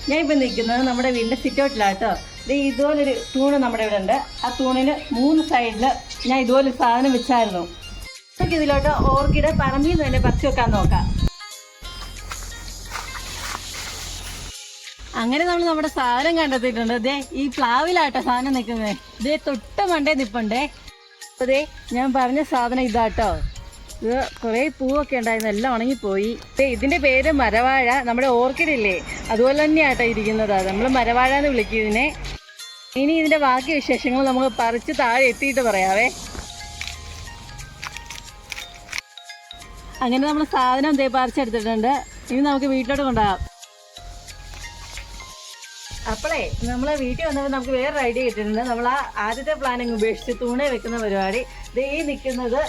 ഞാനിപ്പോൾ നിൽക്കുന്നത് നമ്മുടെ വീടിൻ്റെ സിറ്റൗട്ടിലാട്ടോ. ഇത് ഇതുപോലൊരു തൂണ് നമ്മുടെ ഇവിടെ ഉണ്ട്. ആ തൂണിന് 3 സൈഡിൽ ഞാൻ ഇതുപോലൊരു സാധനം വെച്ചായിരുന്നു. നമുക്ക് ഇതിലോട്ട് ഓർക്കിഡ് പറമ്പിൽ നിന്ന് തന്നെ പറിച്ചു വെക്കാൻ നോക്കാം. അങ്ങനെ നമ്മൾ നമ്മുടെ സാധനം കണ്ടെത്തിയിട്ടുണ്ട്. ഇതേ ഈ പ്ലാവിലാട്ടോ സാധനം നിൽക്കുന്നത്. ഇതേ തൊട്ട് മണ്ടേ നിൽപ്പുണ്ടേ. അതെ ഞാൻ പറഞ്ഞ സാധനം ഇതാട്ടോ. ഇത് കുറേ പൂവൊക്കെ ഉണ്ടായിരുന്നു, എല്ലാം ഉണങ്ങിപ്പോയി. ഇതിൻ്റെ പേര് മരവാഴ. നമ്മുടെ ഓർക്കിഡ് ഇല്ലേ അതുപോലെ തന്നെയാട്ടോ ഇരിക്കുന്നത്. നമ്മൾ മരവാഴ എന്ന് വിളിക്കും ഇതിനെ. ഇനി ഇതിൻ്റെ ബാക്കി വിശേഷങ്ങൾ നമുക്ക് പറിച്ച് താഴെ എത്തിയിട്ട് പറയാവേ. അങ്ങനെ നമ്മൾ സാധനം പറിച്ചെടുത്തിട്ടുണ്ട്. ഇനി നമുക്ക് വീട്ടിലോട്ട് കൊണ്ടുപോകാം. അപ്പോഴേ നമ്മൾ വീട്ടിൽ വന്നപ്പോൾ നമുക്ക് വേറൊരു ഐഡിയ കിട്ടിയിട്ടുണ്ട്. നമ്മൾ ആ ആദ്യത്തെ പ്ലാനിങ് ഉപേക്ഷിച്ച് തൂണെ വെക്കുന്ന പരിപാടി. ഇത് ഈ നിൽക്കുന്നത്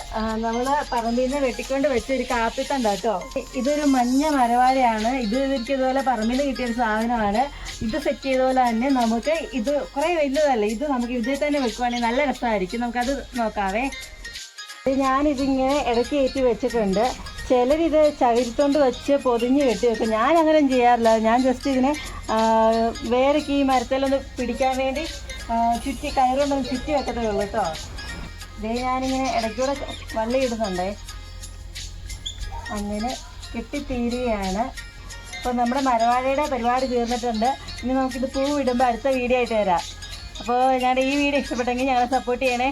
നമ്മൾ പറമ്പിൽ നിന്ന് വെട്ടിക്കൊണ്ട് വെച്ച ഒരു കാപ്പിത്തണ്ട കേട്ടോ. ഇതൊരു മഞ്ഞ മരവാഴയാണ്. ഇത് എനിക്ക് ഇതുപോലെ പറമ്പിൽ നിന്ന് കിട്ടിയൊരു സാധനമാണ്. ഇത് സെറ്റ് ചെയ്ത പോലെ തന്നെ നമുക്ക് ഇത് കുറേ വലുതല്ലേ, ഇത് നമുക്ക് ഇതിൽ തന്നെ വെക്കുവാണെങ്കിൽ നല്ല രസമായിരിക്കും. നമുക്കത് നോക്കാവേ. ഞാനിതിങ്ങനെ ഇടയ്ക്ക് കയറ്റി വെച്ചിട്ടുണ്ട്. ചിലരിത് ചകിരിത്തോണ്ട് വെച്ച് പൊതിഞ്ഞ് കെട്ടി വെക്കും. ഞാൻ അങ്ങനെ ചെയ്യാറില്ല. ഞാൻ ജസ്റ്റ് ഇതിനെ വേരൊക്കെ ഈ മരത്തിലൊന്ന് പിടിക്കാൻ വേണ്ടി ചുറ്റി കയറുകൊണ്ടൊന്ന് ചുറ്റി വെക്കത്തേ ഉള്ളൂ കേട്ടോ. ഇതേ ഞാനിങ്ങനെ ഇടയ്ക്കൂടെ വള്ളി ഇടുന്നുണ്ടേ. അങ്ങനെ കെട്ടിത്തീരുകയാണ്. അപ്പോൾ നമ്മുടെ മരവാഴയുടെ പരിപാടി തീർന്നിട്ടുണ്ട്. ഇനി നമുക്കിത് പൂ ഇടുമ്പോൾ അടുത്ത വീഡിയോ ആയിട്ട് വരാം. അപ്പോൾ ഞങ്ങളുടെ ഈ വീഡിയോ ഇഷ്ടപ്പെട്ടെങ്കിൽ ഞങ്ങളെ സപ്പോർട്ട് ചെയ്യണേ.